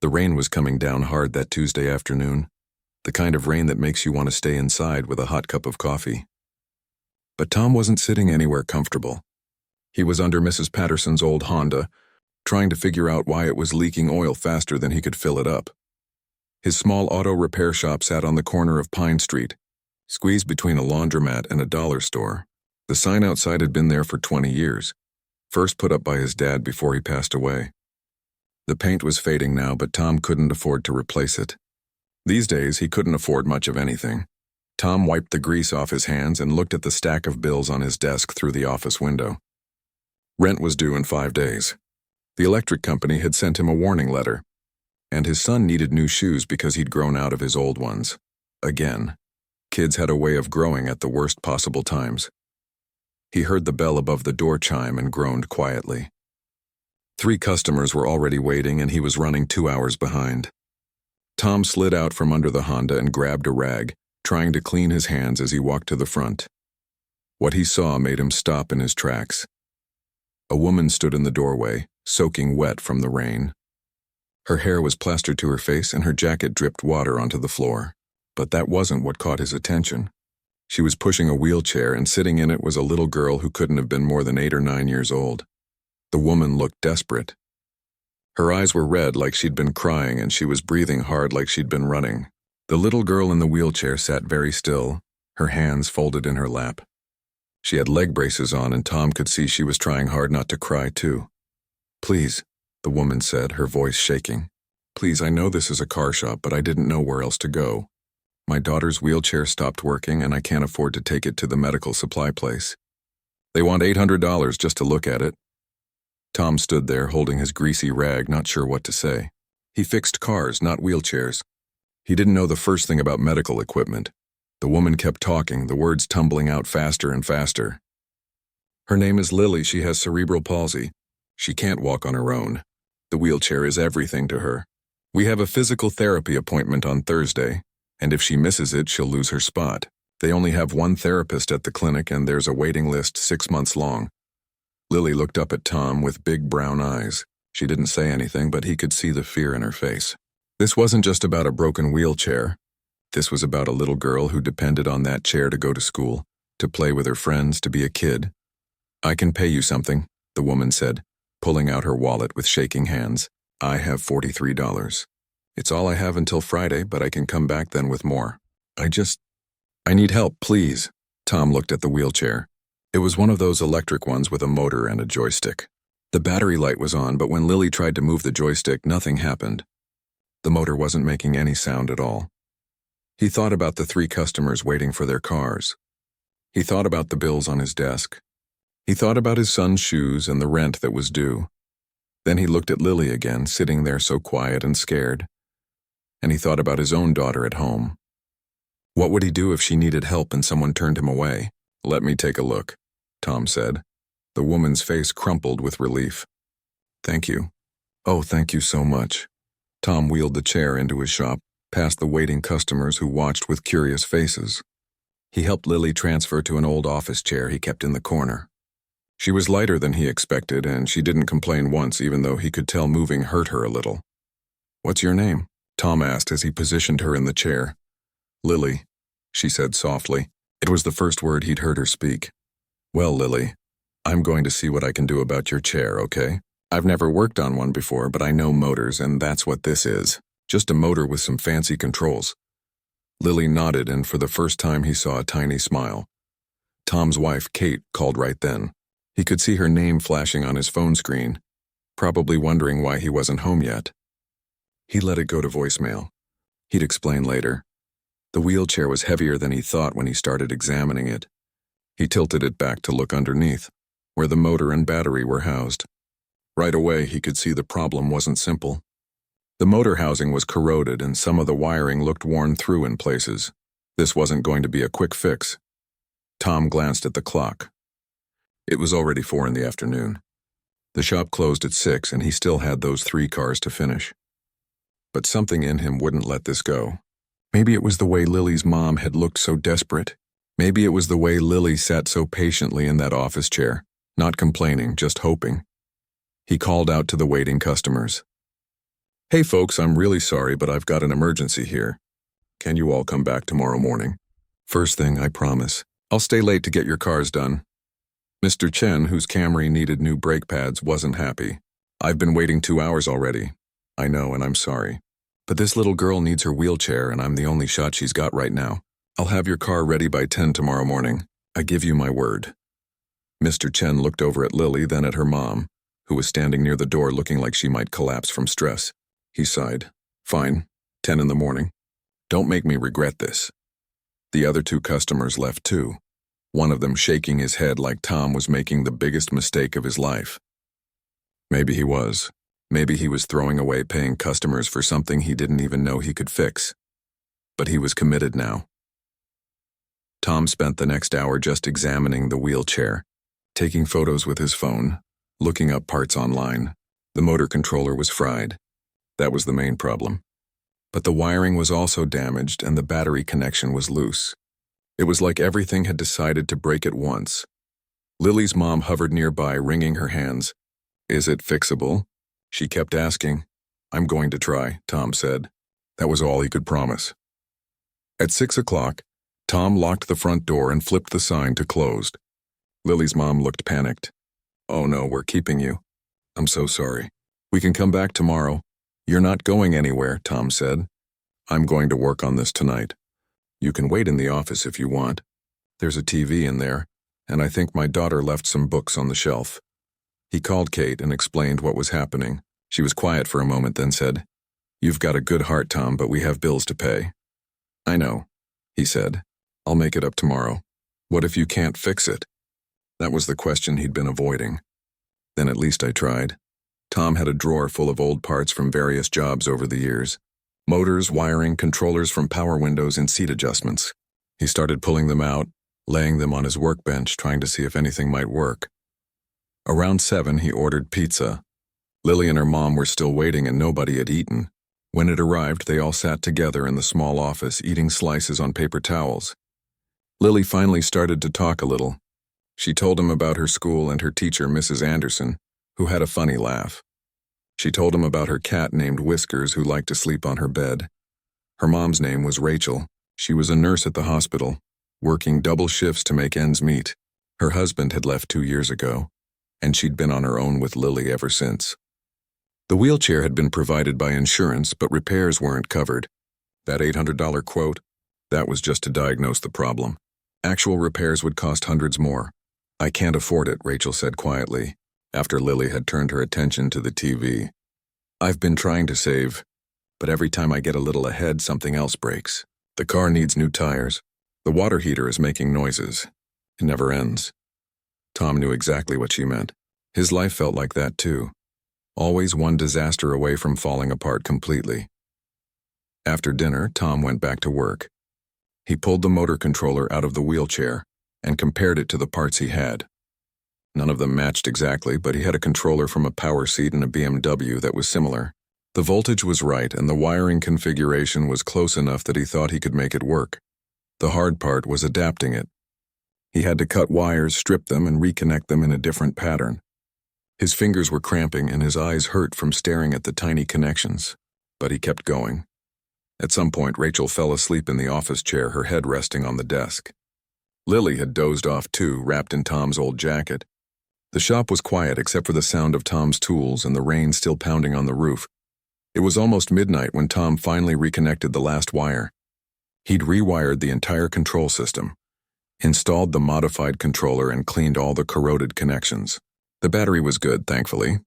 The rain was coming down hard that Tuesday afternoon, the kind of rain that makes you want to stay inside with a hot cup of coffee. But Tom wasn't sitting anywhere comfortable. He was under Mrs. Patterson's old Honda, trying to figure out why it was leaking oil faster than he could fill it up. His small auto repair shop sat on the corner of Pine Street, squeezed between a laundromat and a dollar store. The sign outside had been there for 20 years, first put up by his dad before he passed away. The paint was fading now, but Tom couldn't afford to replace it. These days, he couldn't afford much of anything. Tom wiped the grease off his hands and looked at the stack of bills on his desk through the office window. Rent was due in 5 days. The electric company had sent him a warning letter, and his son needed new shoes because he'd grown out of his old ones. Again, kids had a way of growing at the worst possible times. He heard the bell above the door chime and groaned quietly. 3 customers were already waiting, and he was running 2 hours behind. Tom slid out from under the Honda and grabbed a rag, trying to clean his hands as he walked to the front. What he saw made him stop in his tracks. A woman stood in the doorway, soaking wet from the rain. Her hair was plastered to her face and her jacket dripped water onto the floor. But that wasn't what caught his attention. She was pushing a wheelchair, and sitting in it was a little girl who couldn't have been more than 8 or 9 years old. The woman looked desperate. Her eyes were red like she'd been crying, and she was breathing hard like she'd been running. The little girl in the wheelchair sat very still, her hands folded in her lap. She had leg braces on, and Tom could see she was trying hard not to cry too. "Please," the woman said, her voice shaking. "Please, I know this is a car shop, but I didn't know where else to go. My daughter's wheelchair stopped working, and I can't afford to take it to the medical supply place. They want $800 just to look at it." Tom stood there, holding his greasy rag, not sure what to say. He fixed cars, not wheelchairs. He didn't know the first thing about medical equipment. The woman kept talking, the words tumbling out faster and faster. "Her name is Lily. She has cerebral palsy. She can't walk on her own. The wheelchair is everything to her. We have a physical therapy appointment on Thursday, and if she misses it, she'll lose her spot. They only have 1 therapist at the clinic, and there's a waiting list 6 months long." Lily looked up at Tom with big brown eyes. She didn't say anything, but he could see the fear in her face. This wasn't just about a broken wheelchair. This was about a little girl who depended on that chair to go to school, to play with her friends, to be a kid. "I can pay you something," the woman said, pulling out her wallet with shaking hands. "I have $43. It's all I have until Friday, but I can come back then with more. I need help, please." Tom looked at the wheelchair. It was one of those electric ones with a motor and a joystick. The battery light was on, but when Lily tried to move the joystick, nothing happened. The motor wasn't making any sound at all. He thought about the 3 customers waiting for their cars. He thought about the bills on his desk. He thought about his son's shoes and the rent that was due. Then he looked at Lily again, sitting there so quiet and scared. And he thought about his own daughter at home. What would he do if she needed help and someone turned him away? "Let me take a look," Tom said. The woman's face crumpled with relief. "Thank you. Oh, thank you so much." Tom wheeled the chair into his shop, past the waiting customers who watched with curious faces. He helped Lily transfer to an old office chair he kept in the corner. She was lighter than he expected, and she didn't complain once, even though he could tell moving hurt her a little. "What's your name?" Tom asked as he positioned her in the chair. "Lily," she said softly. It was the first word he'd heard her speak. "Well, Lily, I'm going to see what I can do about your chair, okay? I've never worked on one before, but I know motors, and that's what this is. Just a motor with some fancy controls." Lily nodded, and for the first time he saw a tiny smile. Tom's wife, Kate, called right then. He could see her name flashing on his phone screen, probably wondering why he wasn't home yet. He let it go to voicemail. He'd explain later. The wheelchair was heavier than he thought when he started examining it. He tilted it back to look underneath, where the motor and battery were housed. Right away, he could see the problem wasn't simple. The motor housing was corroded, and some of the wiring looked worn through in places. This wasn't going to be a quick fix. Tom glanced at the clock. It was already 4 in the afternoon. The shop closed at 6, and he still had those 3 cars to finish. But something in him wouldn't let this go. Maybe it was the way Lily's mom had looked so desperate. Maybe it was the way Lily sat so patiently in that office chair, not complaining, just hoping. He called out to the waiting customers. Hey folks, I'm really sorry, but I've got an emergency here. Can you all come back tomorrow morning? First thing, I promise. I'll stay late to get your cars done. Mr. Chen, whose Camry needed new brake pads, wasn't happy. I've been waiting 2 hours already. I know, and I'm sorry. But this little girl needs her wheelchair, and I'm the only shot she's got right now. I'll have your car ready by 10 tomorrow morning. I give you my word. Mr. Chen looked over at Lily, then at her mom, who was standing near the door looking like she might collapse from stress. He sighed. Fine, 10 in the morning. Don't make me regret this. The other 2 customers left too, one of them shaking his head like Tom was making the biggest mistake of his life. Maybe he was. Maybe he was throwing away paying customers for something he didn't even know he could fix. But he was committed now. Tom spent the next hour just examining the wheelchair, taking photos with his phone, looking up parts online. The motor controller was fried. That was the main problem. But the wiring was also damaged and the battery connection was loose. It was like everything had decided to break at once. Lily's mom hovered nearby, wringing her hands. Is it fixable? She kept asking. I'm going to try, Tom said. That was all he could promise. At 6 o'clock, Tom locked the front door and flipped the sign to closed. Lily's mom looked panicked. Oh no, we're keeping you. I'm so sorry. We can come back tomorrow. You're not going anywhere, Tom said. I'm going to work on this tonight. You can wait in the office if you want. There's a TV in there, and I think my daughter left some books on the shelf. He called Kate and explained what was happening. She was quiet for a moment, then said, You've got a good heart, Tom, but we have bills to pay. I know, he said. I'll make it up tomorrow. What if you can't fix it? That was the question he'd been avoiding. Then at least I tried. Tom had a drawer full of old parts from various jobs over the years. Motors, wiring, controllers from power windows, and seat adjustments. He started pulling them out, laying them on his workbench, trying to see if anything might work. Around 7, he ordered pizza. Lily and her mom were still waiting and nobody had eaten. When it arrived, they all sat together in the small office, eating slices on paper towels. Lily finally started to talk a little. She told him about her school and her teacher, Mrs. Anderson, who had a funny laugh. She told him about her cat named Whiskers, who liked to sleep on her bed. Her mom's name was Rachel. She was a nurse at the hospital, working double shifts to make ends meet. Her husband had left 2 years ago, and she'd been on her own with Lily ever since. The wheelchair had been provided by insurance, but repairs weren't covered. That $800 quote, that was just to diagnose the problem. Actual repairs would cost hundreds more. I can't afford it, Rachel said quietly, after Lily had turned her attention to the TV. I've been trying to save, but every time I get a little ahead, something else breaks. The car needs new tires. The water heater is making noises. It never ends. Tom knew exactly what she meant. His life felt like that too. Always one disaster away from falling apart completely. After dinner, Tom went back to work. He pulled the motor controller out of the wheelchair and compared it to the parts he had. None of them matched exactly, but he had a controller from a power seat in a BMW that was similar. The voltage was right and the wiring configuration was close enough that he thought he could make it work. The hard part was adapting it. He had to cut wires, strip them, and reconnect them in a different pattern. His fingers were cramping and his eyes hurt from staring at the tiny connections, but he kept going. At some point, Rachel fell asleep in the office chair, her head resting on the desk. Lily had dozed off too, wrapped in Tom's old jacket. The shop was quiet except for the sound of Tom's tools and the rain still pounding on the roof. It was almost midnight when Tom finally reconnected the last wire. He'd rewired the entire control system, installed the modified controller, and cleaned all the corroded connections. The battery was good, thankfully.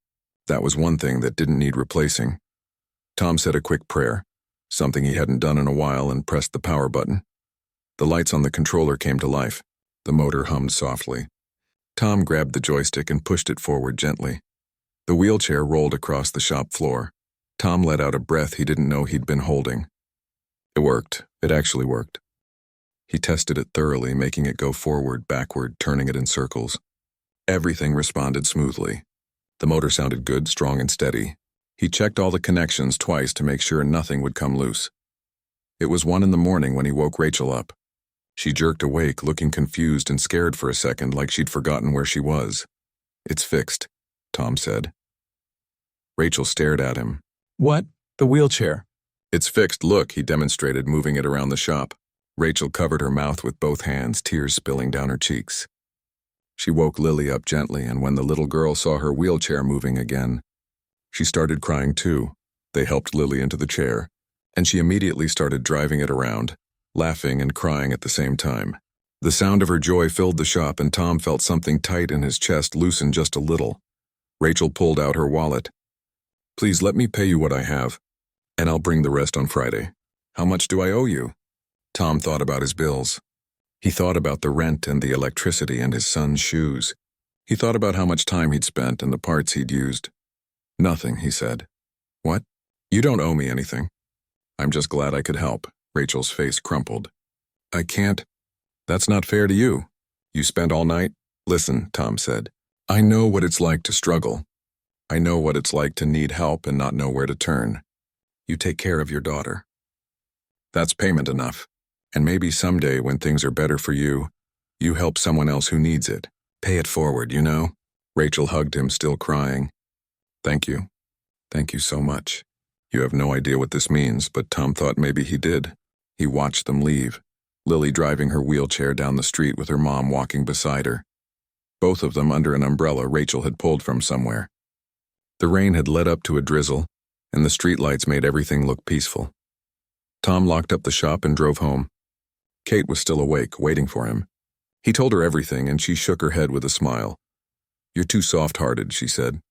That was one thing that didn't need replacing. Tom said a quick prayer, something he hadn't done in a while, and pressed the power button. The lights on the controller came to life. The motor hummed softly. Tom grabbed the joystick and pushed it forward gently. The wheelchair rolled across the shop floor. Tom let out a breath he didn't know he'd been holding. It worked. It actually worked. He tested it thoroughly, making it go forward, backward, turning it in circles. Everything responded smoothly. The motor sounded good, strong and steady. He checked all the connections twice to make sure nothing would come loose. It was 1 in the morning when he woke Rachel up. She jerked awake, looking confused and scared for a second, like she'd forgotten where she was. It's fixed, Tom said. Rachel stared at him. What? The wheelchair. It's fixed, look, he demonstrated, moving it around the shop. Rachel covered her mouth with both hands, tears spilling down her cheeks. She woke Lily up gently, and when the little girl saw her wheelchair moving again, she started crying too. They helped Lily into the chair, and she immediately started driving it around, laughing and crying at the same time. The sound of her joy filled the shop, and Tom felt something tight in his chest loosen just a little. Rachel pulled out her wallet. "Please let me pay you what I have, and I'll bring the rest on Friday." "How much do I owe you?" Tom thought about his bills. He thought about the rent and the electricity and his son's shoes. He thought about how much time he'd spent and the parts he'd used. "Nothing," he said. "What? You don't owe me anything." "I'm just glad I could help." Rachel's face crumpled. "I can't. That's not fair to you. You spent all night?" "Listen," Tom said. "I know what it's like to struggle. I know what it's like to need help and not know where to turn. You take care of your daughter. That's payment enough. And maybe someday when things are better for you, you help someone else who needs it. Pay it forward, you know?" Rachel hugged him, still crying. "Thank you. Thank you so much." You have no idea what this means, but Tom thought maybe he did. He watched them leave, Lily driving her wheelchair down the street with her mom walking beside her. Both of them under an umbrella Rachel had pulled from somewhere. The rain had led up to a drizzle, and the streetlights made everything look peaceful. Tom locked up the shop and drove home. Kate was still awake, waiting for him. He told her everything, and she shook her head with a smile. "You're too soft-hearted," she said.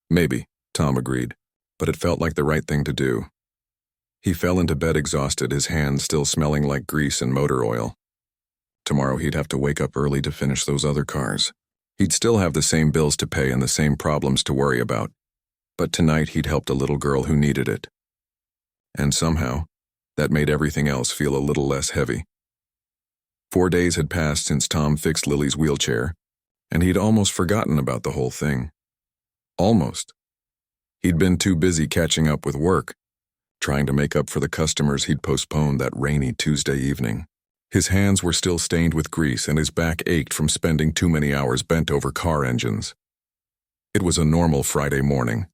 "Maybe," Tom agreed, but it felt like the right thing to do. He fell into bed exhausted, his hands still smelling like grease and motor oil. Tomorrow he'd have to wake up early to finish those other cars. He'd still have the same bills to pay and the same problems to worry about. But tonight he'd helped a little girl who needed it. And somehow, that made everything else feel a little less heavy. 4 days had passed since Tom fixed Lily's wheelchair, and he'd almost forgotten about the whole thing. Almost. He'd been too busy catching up with work, trying to make up for the customers he'd postponed that rainy Tuesday evening. His hands were still stained with grease, and his back ached from spending too many hours bent over car engines. It was a normal Friday morning.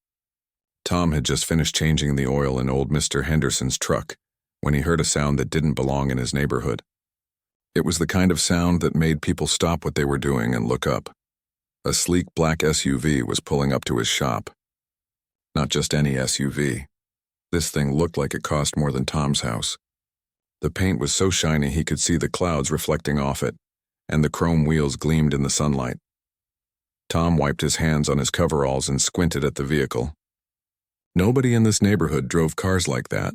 Tom had just finished changing the oil in old Mr. Henderson's truck when he heard a sound that didn't belong in his neighborhood. It was the kind of sound that made people stop what they were doing and look up. A sleek black SUV was pulling up to his shop. Not just any SUV. This thing looked like it cost more than Tom's house. The paint was so shiny he could see the clouds reflecting off it, and the chrome wheels gleamed in the sunlight. Tom wiped his hands on his coveralls and squinted at the vehicle. Nobody in this neighborhood drove cars like that.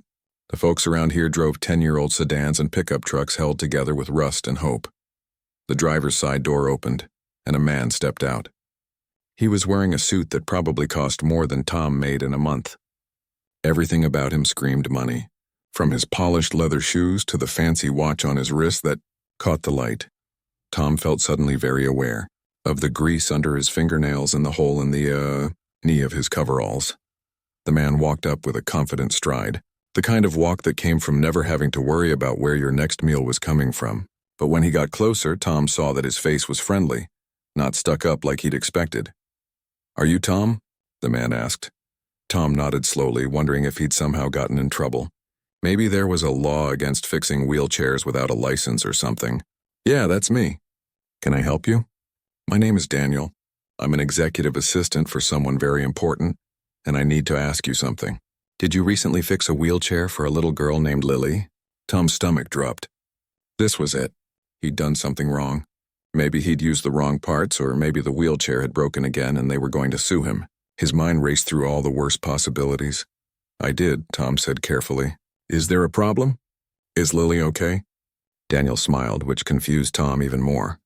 The folks around here drove 10-year-old sedans and pickup trucks held together with rust and hope. The driver's side door opened, and a man stepped out. He was wearing a suit that probably cost more than Tom made in a month. Everything about him screamed money, from his polished leather shoes to the fancy watch on his wrist that caught the light. Tom felt suddenly very aware of the grease under his fingernails and the hole in the knee of his coveralls. The man walked up with a confident stride, the kind of walk that came from never having to worry about where your next meal was coming from. But when he got closer, Tom saw that his face was friendly, not stuck up like he'd expected. "Are you Tom?" the man asked. Tom nodded slowly, wondering if he'd somehow gotten in trouble. Maybe there was a law against fixing wheelchairs without a license or something. "Yeah, that's me. Can I help you?" "My name is Daniel. I'm an executive assistant for someone very important, and I need to ask you something." "Did you recently fix a wheelchair for a little girl named Lily?" Tom's stomach dropped. This was it. He'd done something wrong. Maybe he'd used the wrong parts, or maybe the wheelchair had broken again and they were going to sue him. His mind raced through all the worst possibilities. "I did," Tom said carefully. "Is there a problem? Is Lily okay?" Daniel smiled, which confused Tom even more.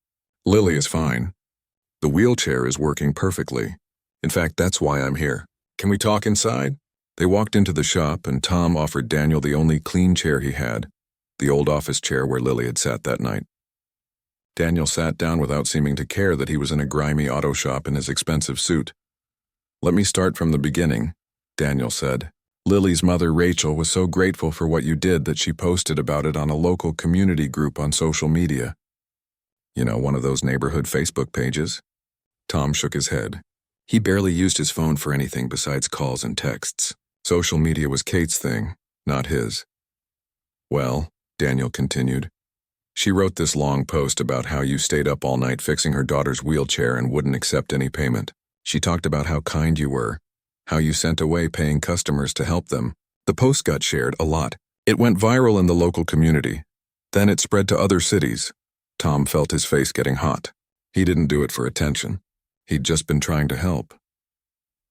"Lily is fine. The wheelchair is working perfectly. In fact, that's why I'm here. Can we talk inside?" They walked into the shop, and Tom offered Daniel the only clean chair he had, the old office chair where Lily had sat that night. Daniel sat down without seeming to care that he was in a grimy auto shop in his expensive suit. "Let me start from the beginning," Daniel said. "Lily's mother, Rachel, was so grateful for what you did that she posted about it on a local community group on social media. You know, one of those neighborhood Facebook pages?" Tom shook his head. He barely used his phone for anything besides calls and texts. Social media was Kate's thing, not his. Well, Daniel continued, she wrote this long post about how you stayed up all night fixing her daughter's wheelchair and wouldn't accept any payment. She talked about how kind you were, how you sent away paying customers to help them. The post got shared a lot. It went viral in the local community. Then it spread to other cities. Tom felt his face getting hot. He didn't do it for attention. He'd just been trying to help.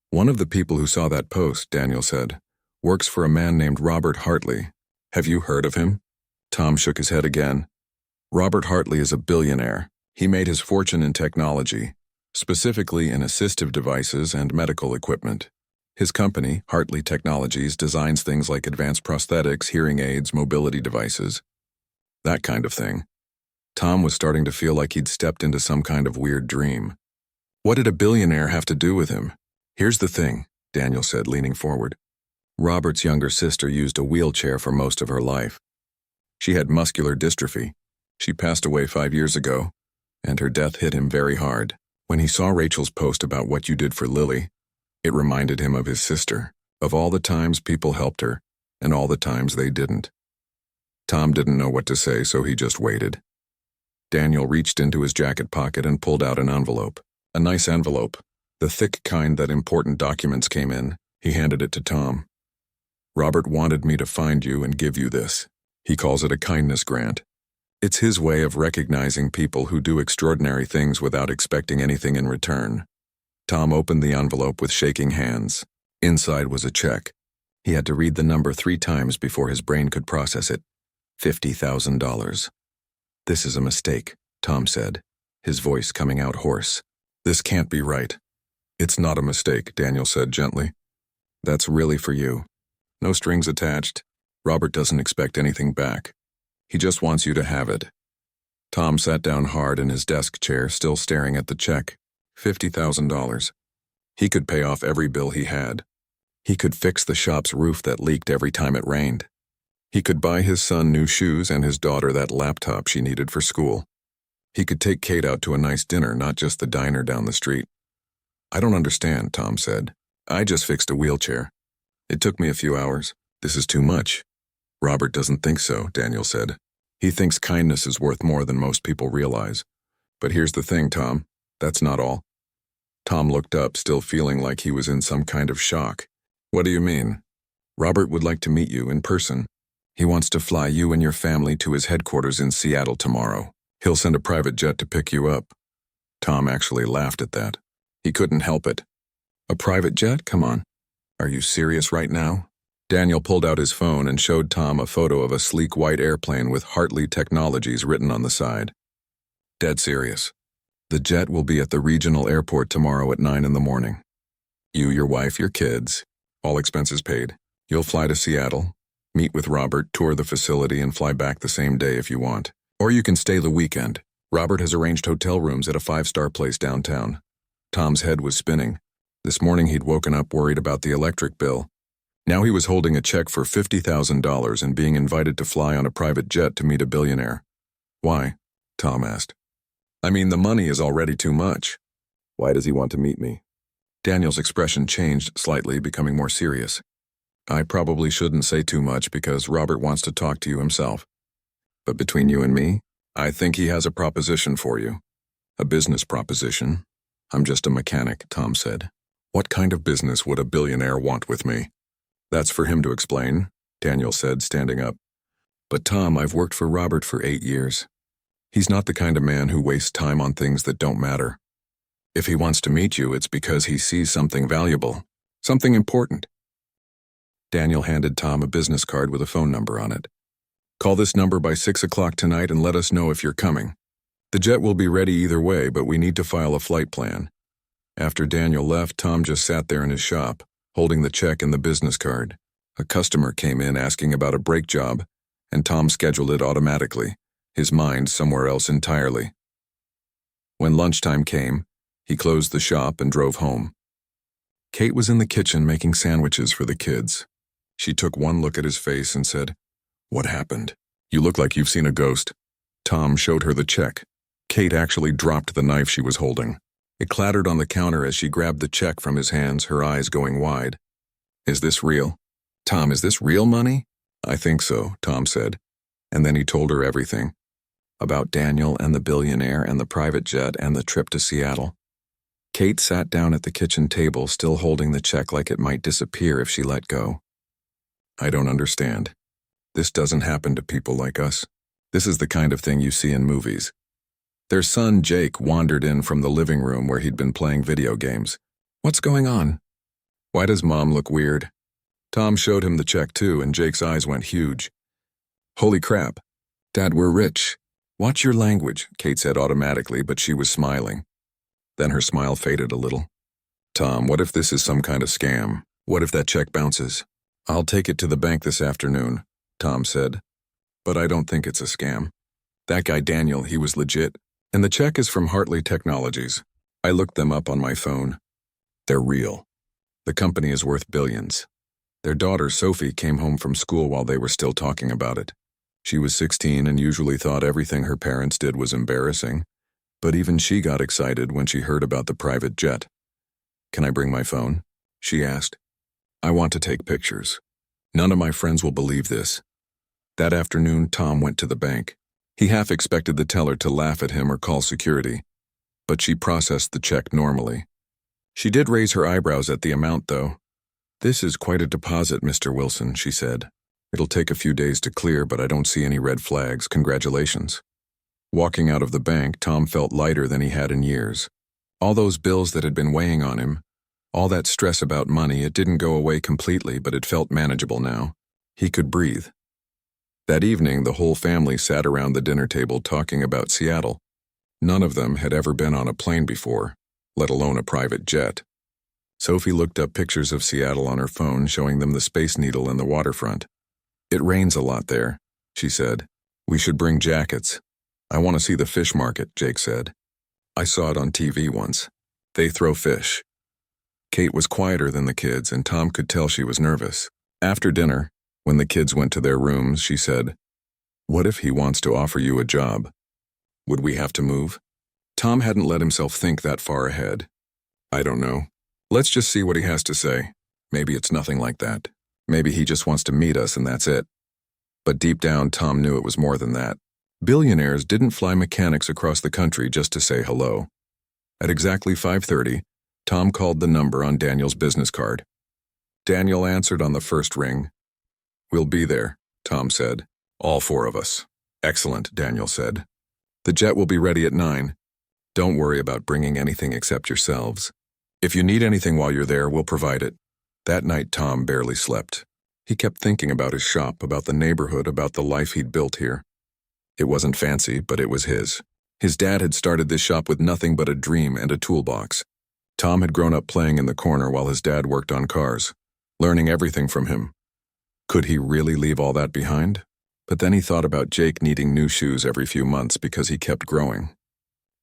One of the people who saw that post, Daniel said, works for a man named Robert Hartley. Have you heard of him? Tom shook his head again. Robert Hartley is a billionaire. He made his fortune in technology, specifically in assistive devices and medical equipment. His company, Hartley Technologies, designs things like advanced prosthetics, hearing aids, mobility devices. That kind of thing. Tom was starting to feel like he'd stepped into some kind of weird dream. What did a billionaire have to do with him? Here's the thing, Daniel said, leaning forward. Robert's younger sister used a wheelchair for most of her life. She had muscular dystrophy. She passed away 5 years ago, and her death hit him very hard. When he saw Rachel's post about what you did for Lily, it reminded him of his sister, of all the times people helped her, and all the times they didn't. Tom didn't know what to say, so he just waited. Daniel reached into his jacket pocket and pulled out an envelope. A nice envelope, the thick kind that important documents came in. He handed it to Tom. Robert wanted me to find you and give you this. He calls it a kindness grant. It's his way of recognizing people who do extraordinary things without expecting anything in return. Tom opened the envelope with shaking hands. Inside was a check. He had to read the number 3 times before his brain could process it. $50,000. This is a mistake, Tom said, his voice coming out hoarse. This can't be right. It's not a mistake, Daniel said gently. That's really for you. No strings attached. Robert doesn't expect anything back. He just wants you to have it. Tom sat down hard in his desk chair, still staring at the check. $50,000. He could pay off every bill he had. He could fix the shop's roof that leaked every time it rained. He could buy his son new shoes and his daughter that laptop she needed for school. He could take Kate out to a nice dinner, not just the diner down the street. I don't understand, Tom said. I just fixed a wheelchair. It took me a few hours. This is too much. Robert doesn't think so, Daniel said. He thinks kindness is worth more than most people realize. But here's the thing, Tom. That's not all. Tom looked up, still feeling like he was in some kind of shock. What do you mean? Robert would like to meet you in person. He wants to fly you and your family to his headquarters in Seattle tomorrow. He'll send a private jet to pick you up. Tom actually laughed at that. He couldn't help it. A private jet? Come on. Are you serious right now? Daniel pulled out his phone and showed Tom a photo of a sleek white airplane with Hartley Technologies written on the side. Dead serious. The jet will be at the regional airport tomorrow at 9 in the morning. You, your wife, your kids, all expenses paid. You'll fly to Seattle, meet with Robert, tour the facility, and fly back the same day if you want. Or you can stay the weekend. Robert has arranged hotel rooms at a 5-star place downtown. Tom's head was spinning. This morning he'd woken up worried about the electric bill. Now he was holding a check for $50,000 and being invited to fly on a private jet to meet a billionaire. Why? Tom asked. I mean, the money is already too much. Why does he want to meet me? Daniel's expression changed slightly, becoming more serious. I probably shouldn't say too much because Robert wants to talk to you himself. But between you and me, I think he has a proposition for you. A business proposition. I'm just a mechanic, Tom said. What kind of business would a billionaire want with me? That's for him to explain, Daniel said, standing up. But Tom, I've worked for Robert for 8 years. He's not the kind of man who wastes time on things that don't matter. If he wants to meet you, it's because he sees something valuable, something important. Daniel handed Tom a business card with a phone number on it. Call this number by 6 o'clock tonight and let us know if you're coming. The jet will be ready either way, but we need to file a flight plan. After Daniel left, Tom just sat there in his shop, holding the check and the business card. A customer came in asking about a brake job, and Tom scheduled it automatically, his mind somewhere else entirely. When lunchtime came, he closed the shop and drove home. Kate was in the kitchen making sandwiches for the kids. She took one look at his face and said, "What happened? You look like you've seen a ghost." Tom showed her the check. Kate actually dropped the knife she was holding. It clattered on the counter as she grabbed the check from his hands, her eyes going wide. Is this real? Tom, is this real money? I think so, Tom said. And then he told her everything. About Daniel and the billionaire and the private jet and the trip to Seattle. Kate sat down at the kitchen table, still holding the check like it might disappear if she let go. I don't understand. This doesn't happen to people like us. This is the kind of thing you see in movies. Their son, Jake, wandered in from the living room where he'd been playing video games. What's going on? Why does Mom look weird? Tom showed him the check too, and Jake's eyes went huge. Holy crap. Dad, we're rich. Watch your language, Kate said automatically, but she was smiling. Then her smile faded a little. Tom, what if this is some kind of scam? What if that check bounces? I'll take it to the bank this afternoon, Tom said. But I don't think it's a scam. That guy Daniel, he was legit. And the check is from Hartley Technologies. I looked them up on my phone. They're real. The company is worth billions. Their daughter, Sophie, came home from school while they were still talking about it. She was 16 and usually thought everything her parents did was embarrassing, but even she got excited when she heard about the private jet. Can I bring my phone? She asked. I want to take pictures. None of my friends will believe this. That afternoon, Tom went to the bank. He half expected the teller to laugh at him or call security, but she processed the check normally. She did raise her eyebrows at the amount, though. This is quite a deposit, Mr. Wilson, she said. It'll take a few days to clear, but I don't see any red flags. Congratulations. Walking out of the bank, Tom felt lighter than he had in years. All those bills that had been weighing on him, all that stress about money, it didn't go away completely, but it felt manageable now. He could breathe. That evening, the whole family sat around the dinner table talking about Seattle. None of them had ever been on a plane before, let alone a private jet. Sophie looked up pictures of Seattle on her phone, showing them the Space Needle and the waterfront. It rains a lot there, she said. We should bring jackets. I want to see the fish market, Jake said. I saw it on TV once. They throw fish. Kate was quieter than the kids, and Tom could tell she was nervous. After dinner, when the kids went to their rooms, she said, What if he wants to offer you a job? Would we have to move? Tom hadn't let himself think that far ahead. I don't know. Let's just see what he has to say. Maybe it's nothing like that. Maybe he just wants to meet us and that's it. But deep down, Tom knew it was more than that. Billionaires didn't fly mechanics across the country just to say hello. At exactly 5:30, Tom called the number on Daniel's business card. Daniel answered on the first ring. We'll be there, Tom said. All four of us. Excellent, Daniel said. The jet will be ready at 9. Don't worry about bringing anything except yourselves. If you need anything while you're there, we'll provide it. That night, Tom barely slept. He kept thinking about his shop, about the neighborhood, about the life he'd built here. It wasn't fancy, but it was his. His dad had started this shop with nothing but a dream and a toolbox. Tom had grown up playing in the corner while his dad worked on cars, learning everything from him. Could he really leave all that behind? But then he thought about Jake needing new shoes every few months because he kept growing.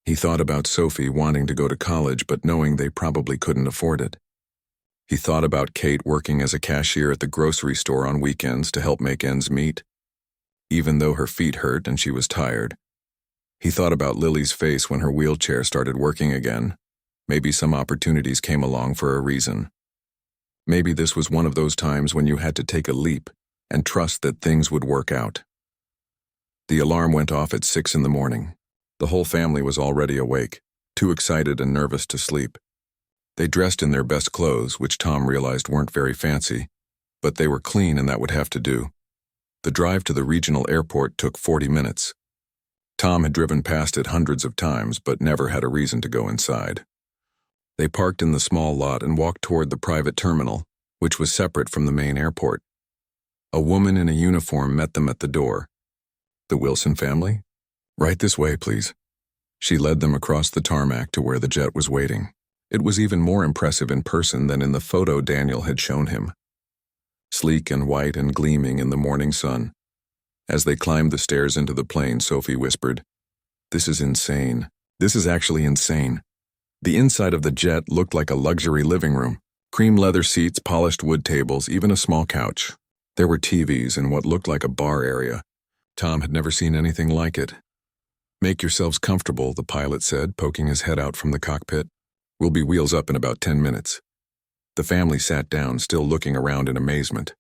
He thought about Sophie wanting to go to college but knowing they probably couldn't afford it. He thought about Kate working as a cashier at the grocery store on weekends to help make ends meet, even though her feet hurt and she was tired. He thought about Lily's face when her wheelchair started working again. Maybe some opportunities came along for a reason. Maybe this was one of those times when you had to take a leap and trust that things would work out. The alarm went off at 6 in the morning. The whole family was already awake, too excited and nervous to sleep. They dressed in their best clothes, which Tom realized weren't very fancy, but they were clean and that would have to do. The drive to the regional airport took 40 minutes. Tom had driven past it hundreds of times, but never had a reason to go inside. They parked in the small lot and walked toward the private terminal, which was separate from the main airport. A woman in a uniform met them at the door. The Wilson family? Right this way, please. She led them across the tarmac to where the jet was waiting. It was even more impressive in person than in the photo Daniel had shown him. Sleek and white and gleaming in the morning sun. As they climbed the stairs into the plane, Sophie whispered, This is insane. This is actually insane. The inside of the jet looked like a luxury living room. Cream leather seats, polished wood tables, even a small couch. There were TVs and what looked like a bar area. Tom had never seen anything like it. Make yourselves comfortable, the pilot said, poking his head out from the cockpit. We'll be wheels up in about 10 minutes. The family sat down, still looking around in amazement.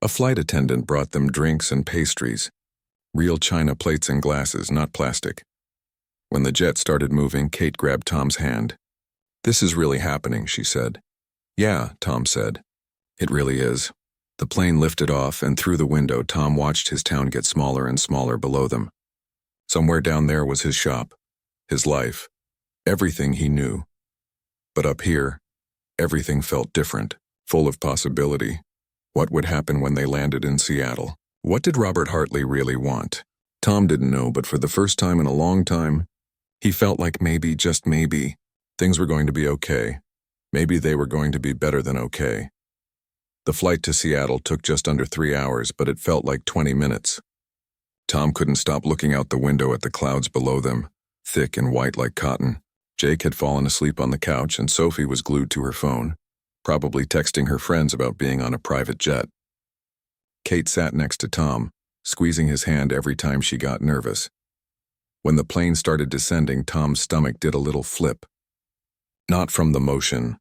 A flight attendant brought them drinks and pastries. Real china plates and glasses, not plastic. When the jet started moving, Kate grabbed Tom's hand. "This is really happening," she said. "Yeah," Tom said. "It really is." The plane lifted off, and through the window, Tom watched his town get smaller and smaller below them. Somewhere down there was his shop, his life, everything he knew. But up here, everything felt different, full of possibility. What would happen when they landed in Seattle? What did Robert Hartley really want? Tom didn't know, but for the first time in a long time, he felt like maybe, just maybe, things were going to be okay. Maybe they were going to be better than okay. The flight to Seattle took just under 3 hours, but it felt like 20 minutes. Tom couldn't stop looking out the window at the clouds below them, thick and white like cotton. Jake had fallen asleep on the couch, and Sophie was glued to her phone, probably texting her friends about being on a private jet. Kate sat next to Tom, squeezing his hand every time she got nervous. When the plane started descending, Tom's stomach did a little flip. Not from the motion,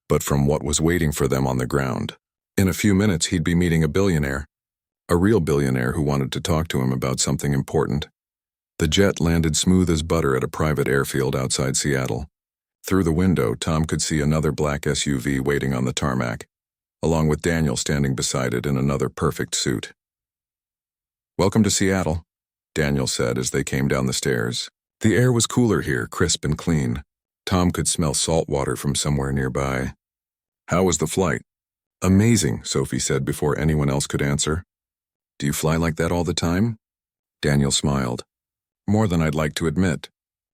but from what was waiting for them on the ground. In a few minutes, he'd be meeting a billionaire. A real billionaire who wanted to talk to him about something important. The jet landed smooth as butter at a private airfield outside Seattle. Through the window, Tom could see another black SUV waiting on the tarmac, along with Daniel standing beside it in another perfect suit. "Welcome to Seattle," Daniel said as they came down the stairs. The air was cooler here, crisp and clean. Tom could smell salt water from somewhere nearby. "How was the flight?" "Amazing," Sophie said before anyone else could answer. "Do you fly like that all the time?" Daniel smiled. "More than I'd like to admit.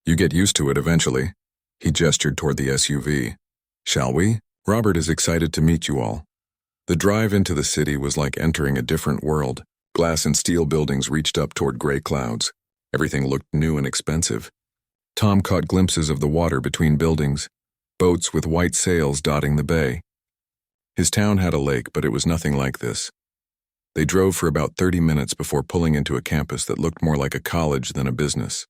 You get used to it eventually." He gestured toward the SUV. "Shall we? Robert is excited to meet you all." The drive into the city was like entering a different world. Glass and steel buildings reached up toward gray clouds. Everything looked new and expensive. Tom caught glimpses of the water between buildings, boats with white sails dotting the bay. His town had a lake, but it was nothing like this. They drove for about 30 minutes before pulling into a campus that looked more like a college than a business.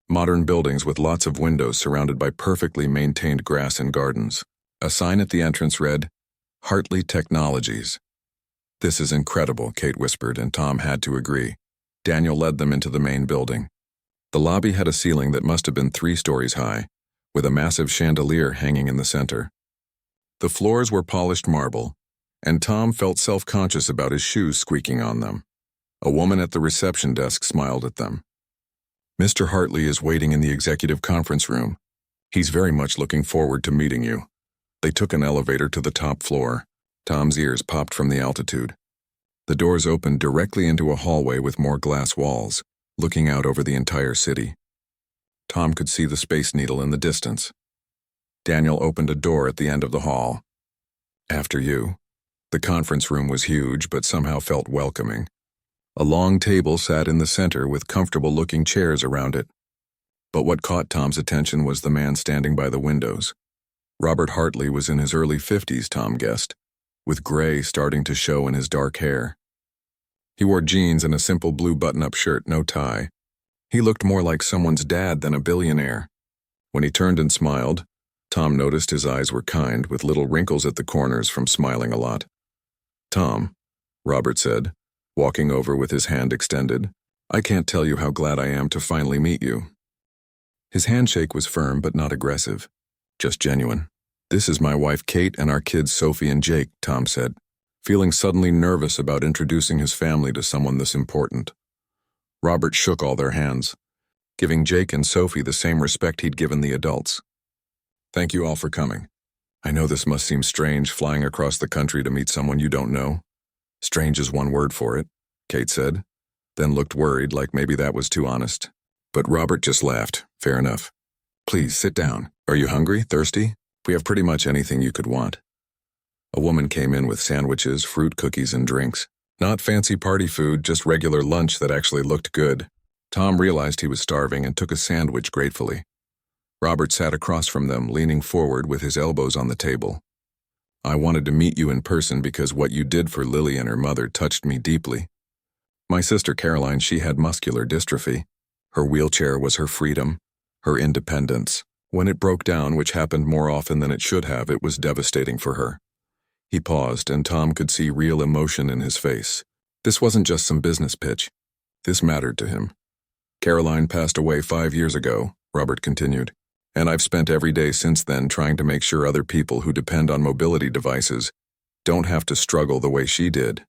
Modern buildings with lots of windows surrounded by perfectly maintained grass and gardens. A sign at the entrance read, "Hartley Technologies." "This is incredible," Kate whispered, and Tom had to agree. Daniel led them into the main building. The lobby had a ceiling that must have been 3 stories high, with a massive chandelier hanging in the center. The floors were polished marble, and Tom felt self-conscious about his shoes squeaking on them. A woman at the reception desk smiled at them. "Mr. Hartley is waiting in the executive conference room. He's very much looking forward to meeting you." They took an elevator to the top floor. Tom's ears popped from the altitude. The doors opened directly into a hallway with more glass walls, looking out over the entire city. Tom could see the Space Needle in the distance. Daniel opened a door at the end of the hall. "After you." The conference room was huge, but somehow felt welcoming. A long table sat in the center with comfortable-looking chairs around it. But what caught Tom's attention was the man standing by the windows. Robert Hartley was in his early 50s, Tom guessed, with gray starting to show in his dark hair. He wore jeans and a simple blue button-up shirt, no tie. He looked more like someone's dad than a billionaire. When he turned and smiled, Tom noticed his eyes were kind, with little wrinkles at the corners from smiling a lot. "Tom," Robert said, walking over with his hand extended, "I can't tell you how glad I am to finally meet you." His handshake was firm but not aggressive, just genuine. "This is my wife Kate and our kids Sophie and Jake," Tom said, feeling suddenly nervous about introducing his family to someone this important. Robert shook all their hands, giving Jake and Sophie the same respect he'd given the adults. "Thank you all for coming. I know this must seem strange, flying across the country to meet someone you don't know." "Strange is one word for it," Kate said, then looked worried, like maybe that was too honest. But Robert just laughed. "Fair enough. Please, sit down. Are you hungry? Thirsty? We have pretty much anything you could want." A woman came in with sandwiches, fruit, cookies, and drinks. Not fancy party food, just regular lunch that actually looked good. Tom realized he was starving and took a sandwich gratefully. Robert sat across from them, leaning forward with his elbows on the table. "I wanted to meet you in person because what you did for Lily and her mother touched me deeply. My sister Caroline, she had muscular dystrophy. Her wheelchair was her freedom, her independence. When it broke down, which happened more often than it should have, it was devastating for her. He paused, and Tom could see real emotion in his face. This wasn't just some business pitch. This mattered to him. Caroline passed away 5 years ago, Robert continued, and I've spent every day since then trying to make sure other people who depend on mobility devices don't have to struggle the way she did.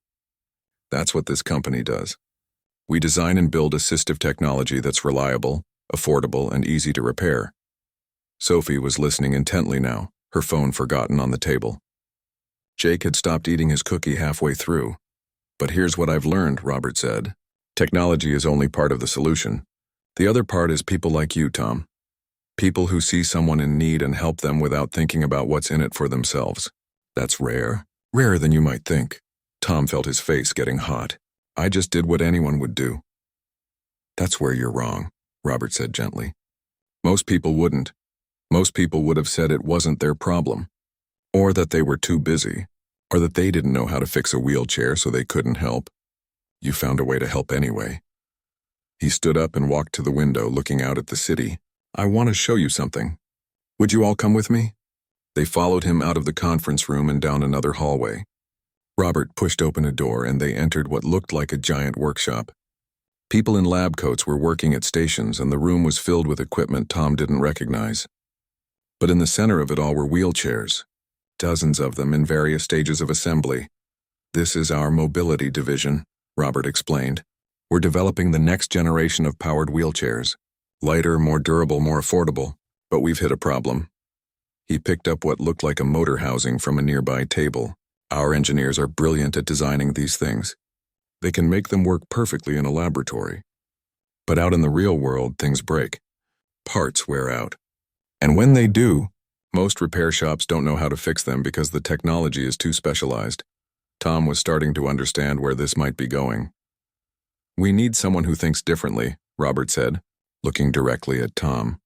That's what this company does. We design and build assistive technology that's reliable, affordable, and easy to repair. Sophie was listening intently now, her phone forgotten on the table. Jake had stopped eating his cookie halfway through. But here's what I've learned, Robert said. Technology is only part of the solution. The other part is people like you, Tom. People who see someone in need and help them without thinking about what's in it for themselves. That's rare. Rarer than you might think. Tom felt his face getting hot. I just did what anyone would do. That's where you're wrong, Robert said gently. Most people wouldn't. Most people would have said it wasn't their problem. Or that they were too busy. Or that they didn't know how to fix a wheelchair so they couldn't help. You found a way to help anyway. He stood up and walked to the window, looking out at the city. I want to show you something. Would you all come with me? They followed him out of the conference room and down another hallway. Robert pushed open a door and they entered what looked like a giant workshop. People in lab coats were working at stations and the room was filled with equipment Tom didn't recognize. But in the center of it all were wheelchairs. Dozens of them in various stages of assembly. This is our mobility division, Robert explained. We're developing the next generation of powered wheelchairs. Lighter, more durable, more affordable. But we've hit a problem. He picked up what looked like a motor housing from a nearby table. Our engineers are brilliant at designing these things. They can make them work perfectly in a laboratory. But out in the real world, things break. Parts wear out. And when they do, most repair shops don't know how to fix them because the technology is too specialized. Tom was starting to understand where this might be going. We need someone who thinks differently, Robert said, looking directly at Tom.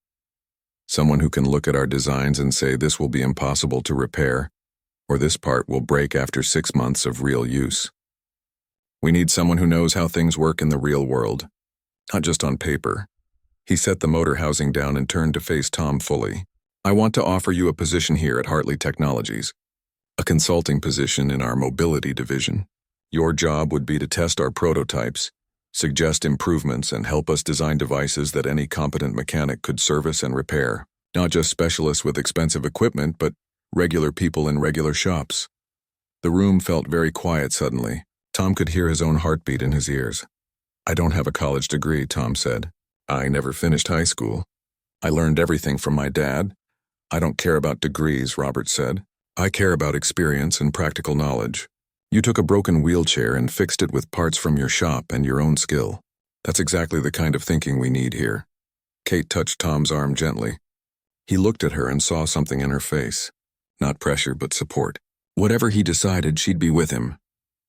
Someone who can look at our designs and say this will be impossible to repair, or this part will break after 6 months of real use. We need someone who knows how things work in the real world, not just on paper. He set the motor housing down and turned to face Tom fully. I want to offer you a position here at Hartley Technologies, a consulting position in our mobility division. Your job would be to test our prototypes, suggest improvements, and help us design devices that any competent mechanic could service and repair. Not just specialists with expensive equipment, but regular people in regular shops. The room felt very quiet suddenly. Tom could hear his own heartbeat in his ears. I don't have a college degree, Tom said. I never finished high school. I learned everything from my dad. I don't care about degrees, Robert said. I care about experience and practical knowledge. You took a broken wheelchair and fixed it with parts from your shop and your own skill. That's exactly the kind of thinking we need here. Kate touched Tom's arm gently. He looked at her and saw something in her face. Not pressure, but support. Whatever he decided, she'd be with him.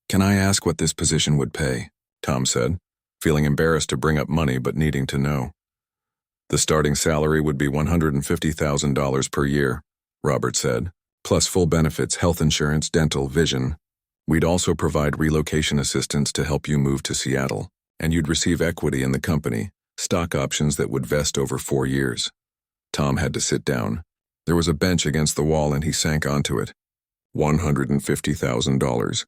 Can I ask what this position would pay? Tom said, feeling embarrassed to bring up money but needing to know. The starting salary would be $150,000 per year, Robert said, plus full benefits, health insurance, dental, vision. We'd also provide relocation assistance to help you move to Seattle, and you'd receive equity in the company, stock options that would vest over 4 years. Tom had to sit down. There was a bench against the wall and he sank onto it. $150,000.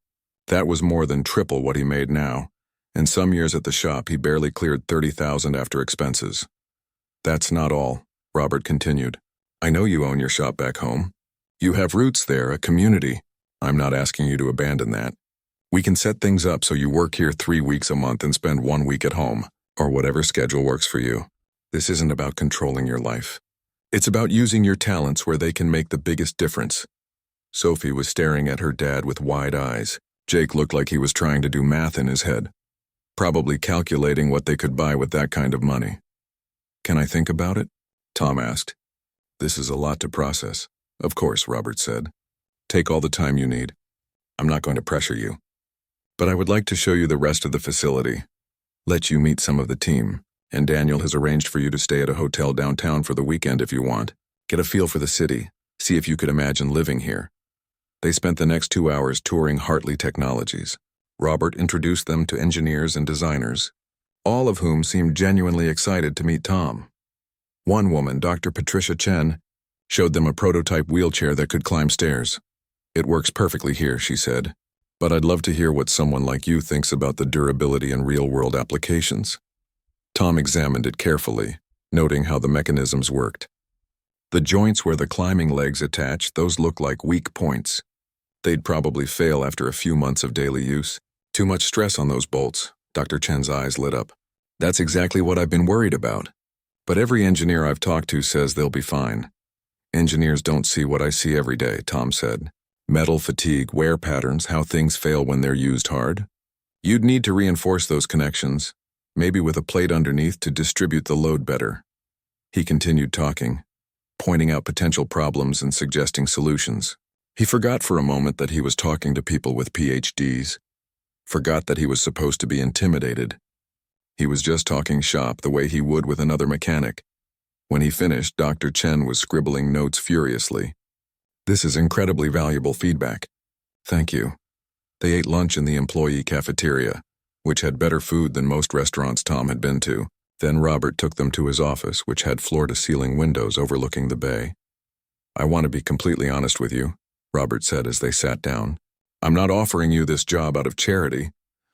That was more than triple what he made now. And some years at the shop he barely cleared $30,000 after expenses. That's not all, Robert continued. I know you own your shop back home. You have roots there, a community. I'm not asking you to abandon that. We can set things up so you work here 3 weeks a month and spend 1 week at home, or whatever schedule works for you. This isn't about controlling your life. It's about using your talents where they can make the biggest difference. Sophie was staring at her dad with wide eyes. Jake looked like he was trying to do math in his head, probably calculating what they could buy with that kind of money. Can I think about it? Tom asked. This is a lot to process. Of course, Robert said. Take all the time you need. I'm not going to pressure you. But I would like to show you the rest of the facility. Let you meet some of the team. And Daniel has arranged for you to stay at a hotel downtown for the weekend if you want. Get a feel for the city. See if you could imagine living here. They spent the next 2 hours touring Hartley Technologies. Robert introduced them to engineers and designers, all of whom seemed genuinely excited to meet Tom. One woman, Dr. Patricia Chen, showed them a prototype wheelchair that could climb stairs. "It works perfectly here," she said, "but I'd love to hear what someone like you thinks about the durability and real-world applications." Tom examined it carefully, noting how the mechanisms worked. The joints where the climbing legs attach, those look like weak points. They'd probably fail after a few months of daily use. Too much stress on those bolts. Dr. Chen's eyes lit up. "That's exactly what I've been worried about. But every engineer I've talked to says they'll be fine." "Engineers don't see what I see every day," Tom said. "Metal fatigue, wear patterns, how things fail when they're used hard. You'd need to reinforce those connections, maybe with a plate underneath to distribute the load better." He continued talking, pointing out potential problems and suggesting solutions. He forgot for a moment that he was talking to people with PhDs, forgot that he was supposed to be intimidated. He was just talking shop the way he would with another mechanic. When he finished, Dr. Chen was scribbling notes furiously. "This is incredibly valuable feedback. Thank you." They ate lunch in the employee cafeteria, which had better food than most restaurants Tom had been to. Then Robert took them to his office, which had floor-to-ceiling windows overlooking the bay. "I want to be completely honest with you," Robert said as they sat down. "I'm not offering you this job out of charity.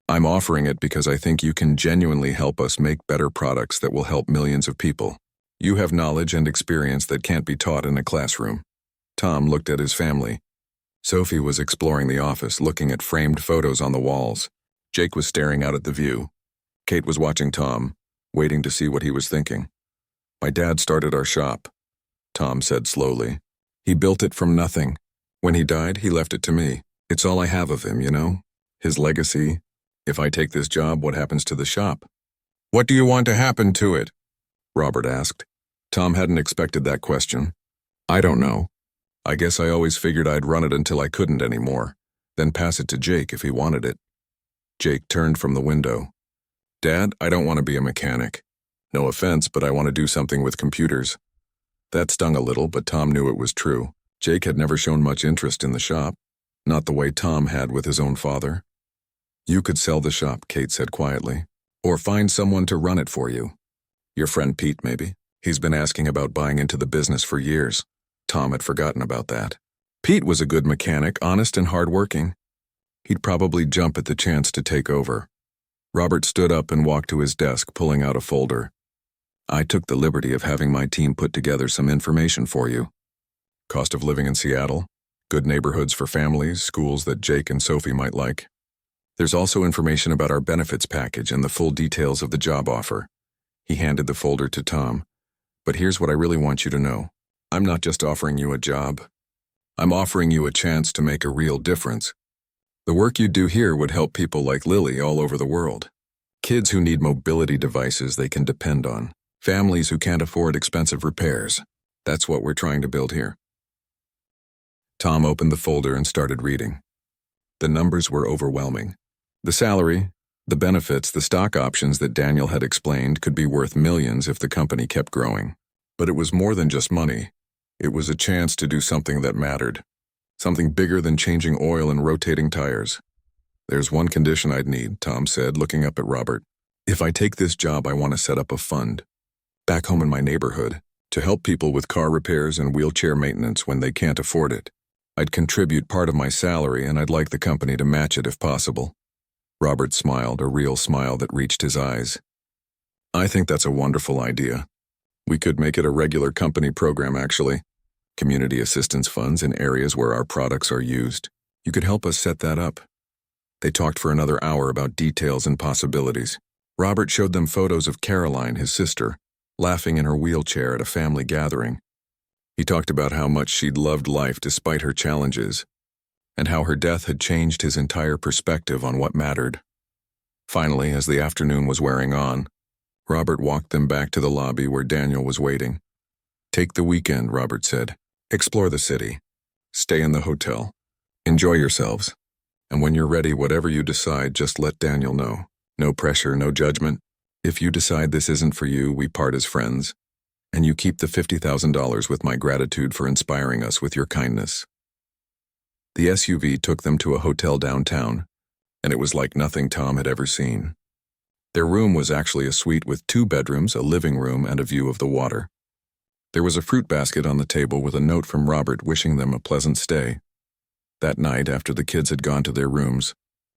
I'm offering it because I think you can genuinely help us make better products that will help millions of people. You have knowledge and experience that can't be taught in a classroom." Tom looked at his family. Sophie was exploring the office, looking at framed photos on the walls. Jake was staring out at the view. Kate was watching Tom, waiting to see what he was thinking. "My dad started our shop," Tom said slowly. "He built it from nothing. When he died, he left it to me. It's all I have of him, you know? His legacy. If I take this job, what happens to the shop?" "What do you want to happen to it?" Robert asked. Tom hadn't expected that question. "I don't know. I guess I always figured I'd run it until I couldn't anymore, then pass it to Jake if he wanted it." Jake turned from the window. "Dad, I don't want to be a mechanic. No offense, but I want to do something with computers." That stung a little, but Tom knew it was true. Jake had never shown much interest in the shop, not the way Tom had with his own father. "You could sell the shop," Kate said quietly, "or find someone to run it for you. Your friend Pete, maybe. He's been asking about buying into the business for years." Tom had forgotten about that. Pete was a good mechanic, honest and hardworking. He'd probably jump at the chance to take over. Robert stood up and walked to his desk, pulling out a folder. "I took the liberty of having my team put together some information for you. Cost of living in Seattle, good neighborhoods for families, schools that Jake and Sophie might like. There's also information about our benefits package and the full details of the job offer." He handed the folder to Tom. "But here's what I really want you to know. I'm not just offering you a job. I'm offering you a chance to make a real difference. The work you do here would help people like Lily all over the world. Kids who need mobility devices they can depend on. Families who can't afford expensive repairs. That's what we're trying to build here." Tom opened the folder and started reading. The numbers were overwhelming. The salary, the benefits, the stock options that Daniel had explained could be worth millions if the company kept growing. But it was more than just money. It was a chance to do something that mattered. Something bigger than changing oil and rotating tires. "There's one condition I'd need," Tom said, looking up at Robert. "If I take this job, I want to set up a fund, back home in my neighborhood, to help people with car repairs and wheelchair maintenance when they can't afford it. I'd contribute part of my salary, and I'd like the company to match it if possible." Robert smiled, a real smile that reached his eyes. "I think that's a wonderful idea. We could make it a regular company program, actually. Community assistance funds in areas where our products are used. You could help us set that up." They talked for another hour about details and possibilities. Robert showed them photos of Caroline, his sister, laughing in her wheelchair at a family gathering. He talked about how much she'd loved life despite her challenges, and how her death had changed his entire perspective on what mattered. Finally, as the afternoon was wearing on, Robert walked them back to the lobby where Daniel was waiting. "Take the weekend," Robert said. "Explore the city. Stay in the hotel. Enjoy yourselves. And when you're ready, whatever you decide, just let Daniel know. No pressure, no judgment. If you decide this isn't for you, we part as friends. And you keep the $50,000 with my gratitude for inspiring us with your kindness." The SUV took them to a hotel downtown, and it was like nothing Tom had ever seen. Their room was actually a suite with 2 bedrooms, a living room, and a view of the water. There was a fruit basket on the table with a note from Robert wishing them a pleasant stay. That night, after the kids had gone to their rooms,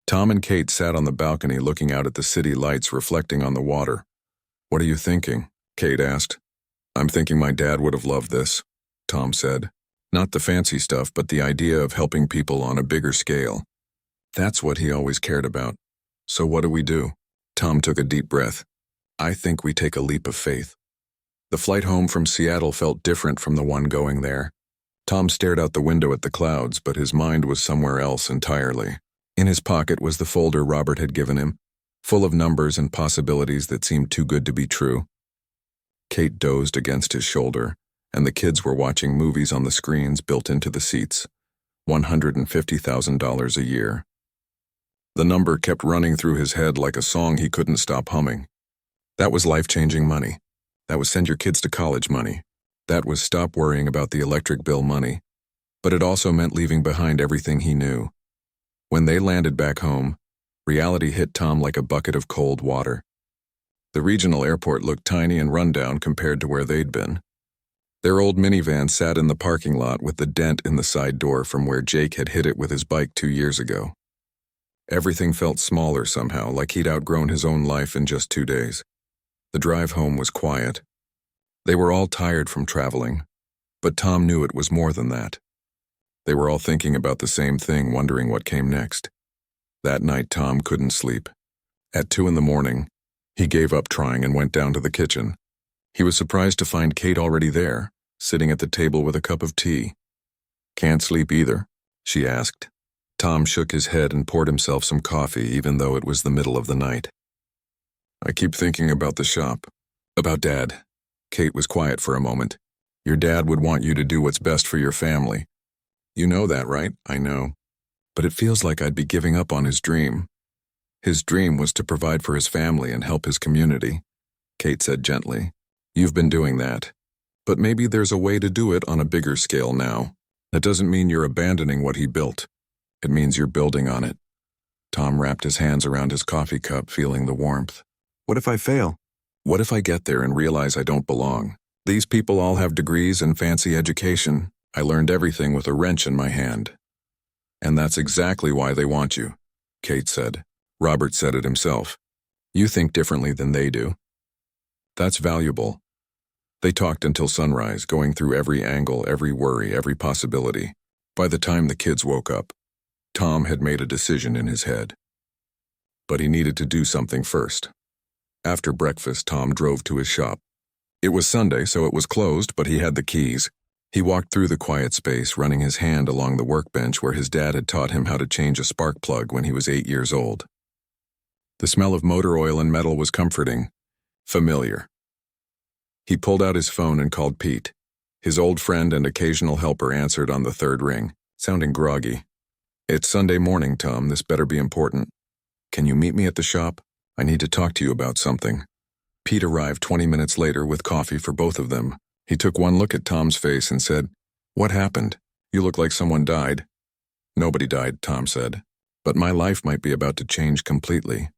Tom and Kate sat on the balcony looking out at the city lights reflecting on the water. "What are you thinking?" Kate asked. "I'm thinking my dad would have loved this," Tom said. "Not the fancy stuff, but the idea of helping people on a bigger scale. That's what he always cared about. So what do we do?" Tom took a deep breath. "I think we take a leap of faith." The flight home from Seattle felt different from the one going there. Tom stared out the window at the clouds, but his mind was somewhere else entirely. In his pocket was the folder Robert had given him, full of numbers and possibilities that seemed too good to be true. Kate dozed against his shoulder, and the kids were watching movies on the screens built into the seats. $150,000 a year. The number kept running through his head like a song he couldn't stop humming. That was life-changing money. That was send your kids to college money. That was stop worrying about the electric bill money. But it also meant leaving behind everything he knew. When they landed back home, reality hit Tom like a bucket of cold water. The regional airport looked tiny and rundown compared to where they'd been. Their old minivan sat in the parking lot with the dent in the side door from where Jake had hit it with his bike 2 years ago. Everything felt smaller somehow, like he'd outgrown his own life in just 2 days. The drive home was quiet. They were all tired from traveling, but Tom knew it was more than that. They were all thinking about the same thing, wondering what came next. That night, Tom couldn't sleep. At 2 a.m, he gave up trying and went down to the kitchen. He was surprised to find Kate already there, sitting at the table with a cup of tea. "Can't sleep either?" she asked. Tom shook his head and poured himself some coffee, even though it was the middle of the night. "I keep thinking about the shop. About Dad." Kate was quiet for a moment. "Your dad would want you to do what's best for your family. You know that, right?" "I know. But it feels like I'd be giving up on his dream." "His dream was to provide for his family and help his community," Kate said gently. "You've been doing that. But maybe there's a way to do it on a bigger scale now. That doesn't mean you're abandoning what he built. It means you're building on it." Tom wrapped his hands around his coffee cup, feeling the warmth. "What if I fail? What if I get there and realize I don't belong? These people all have degrees and fancy education. I learned everything with a wrench in my hand." "And that's exactly why they want you," Kate said. Robert said it himself. "You think differently than they do." "That's valuable." They talked until sunrise, going through every angle, every worry, every possibility. By the time the kids woke up, Tom had made a decision in his head. But he needed to do something first. After breakfast, Tom drove to his shop. It was Sunday, so it was closed, but he had the keys. He walked through the quiet space, running his hand along the workbench where his dad had taught him how to change a spark plug when he was 8 years old. The smell of motor oil and metal was comforting, familiar. He pulled out his phone and called Pete. His old friend and occasional helper answered on the 3rd ring, sounding groggy. "It's Sunday morning, Tom. This better be important. Can you meet me at the shop? I need to talk to you about something." Pete arrived 20 minutes later with coffee for both of them. He took one look at Tom's face and said, "What happened? You look like someone died." "Nobody died," Tom said. "But my life might be about to change completely."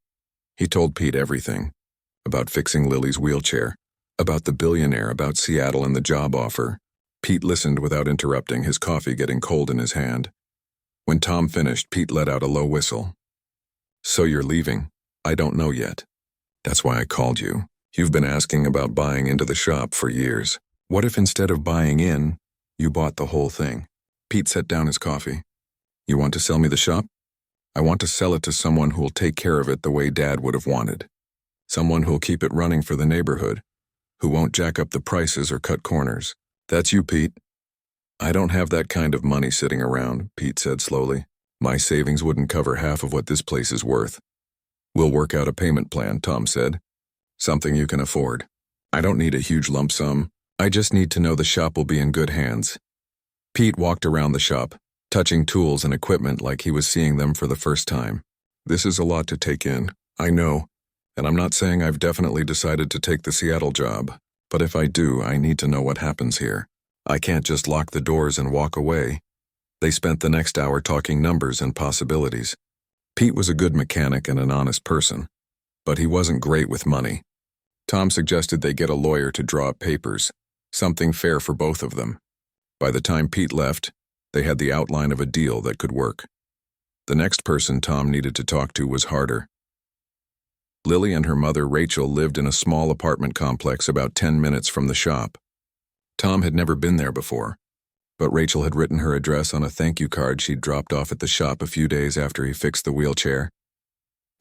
He told Pete everything. About fixing Lily's wheelchair. About the billionaire, about Seattle and the job offer. Pete listened without interrupting, his coffee getting cold in his hand. When Tom finished, Pete let out a low whistle. "So you're leaving?" "I don't know yet. That's why I called you. You've been asking about buying into the shop for years. What if instead of buying in, you bought the whole thing?" Pete set down his coffee. "You want to sell me the shop? I want to sell it to someone who'll take care of it the way Dad would have wanted. Someone who'll keep it running for the neighborhood, who won't jack up the prices or cut corners." "That's you, Pete." "I don't have that kind of money sitting around," Pete said slowly. "My savings wouldn't cover half of what this place is worth." "We'll work out a payment plan," Tom said. "Something you can afford. I don't need a huge lump sum. I just need to know the shop will be in good hands." Pete walked around the shop, touching tools and equipment like he was seeing them for the first time. "This is a lot to take in, I know, and I'm not saying I've definitely decided to take the Seattle job, but if I do, I need to know what happens here. I can't just lock the doors and walk away." They spent the next hour talking numbers and possibilities. Pete was a good mechanic and an honest person, but he wasn't great with money. Tom suggested they get a lawyer to draw up papers, Something fair for both of them. By the time Pete left, they had the outline of a deal that could work. The next person Tom needed to talk to was harder. Lily and her mother, Rachel, lived in a small apartment complex about 10 minutes from the shop. Tom had never been there before, but Rachel had written her address on a thank you card she'd dropped off at the shop a few days after he fixed the wheelchair.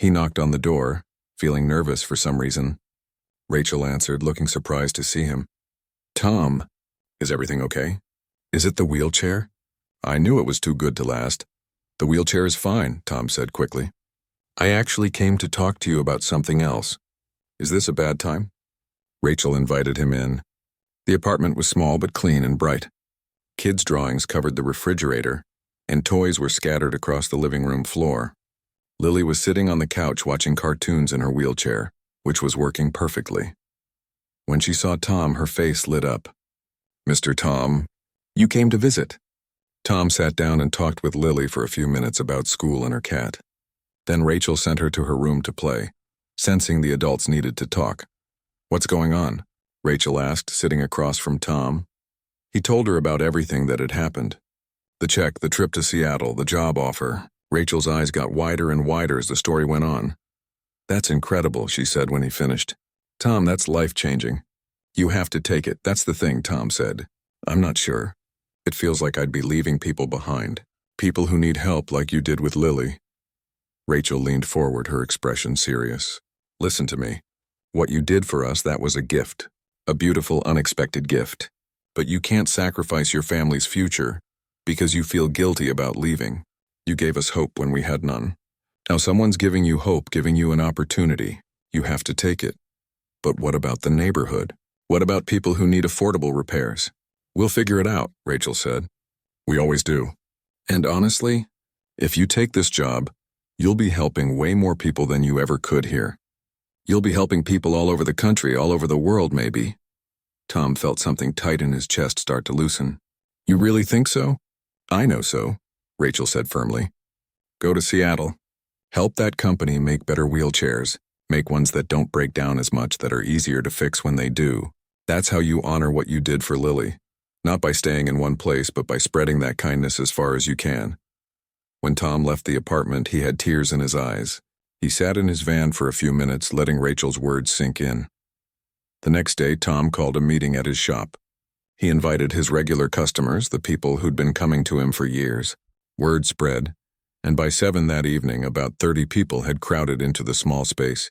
He knocked on the door, feeling nervous for some reason. Rachel answered, looking surprised to see him. "Tom, is everything okay? Is it the wheelchair? I knew it was too good to last." "The wheelchair is fine," Tom said quickly. "I actually came to talk to you about something else. Is this a bad time?" Rachel invited him in. The apartment was small but clean and bright. Kids' drawings covered the refrigerator, and toys were scattered across the living room floor. Lily was sitting on the couch watching cartoons in her wheelchair, which was working perfectly. When she saw Tom, her face lit up. "Mr. Tom, you came to visit." Tom sat down and talked with Lily for a few minutes about school and her cat. Then Rachel sent her to her room to play, sensing the adults needed to talk. "What's going on?" Rachel asked, sitting across from Tom. He told her about everything that had happened. The check, the trip to Seattle, the job offer. Rachel's eyes got wider and wider as the story went on. "That's incredible," she said when he finished. "Tom, that's life-changing. You have to take it. That's the thing," Tom said. "I'm not sure. It feels like I'd be leaving people behind. People who need help like you did with Lily." Rachel leaned forward, her expression serious. "Listen to me. What you did for us, that was a gift. A beautiful, unexpected gift. But you can't sacrifice your family's future because you feel guilty about leaving. You gave us hope when we had none. Now someone's giving you hope, giving you an opportunity. You have to take it. But what about the neighborhood? What about people who need affordable repairs?" "We'll figure it out," Rachel said. "We always do. And honestly, if you take this job, you'll be helping way more people than you ever could here. You'll be helping people all over the country, all over the world, maybe." Tom felt something tight in his chest start to loosen. "You really think so?" "I know so," Rachel said firmly. "Go to Seattle. Help that company make better wheelchairs. Make ones that don't break down as much, that are easier to fix when they do. That's how you honor what you did for Lily. Not by staying in one place, but by spreading that kindness as far as you can." When Tom left the apartment, he had tears in his eyes. He sat in his van for a few minutes, letting Rachel's words sink in. The next day, Tom called a meeting at his shop. He invited his regular customers, the people who'd been coming to him for years. Word spread, and by 7 that evening, about 30 people had crowded into the small space.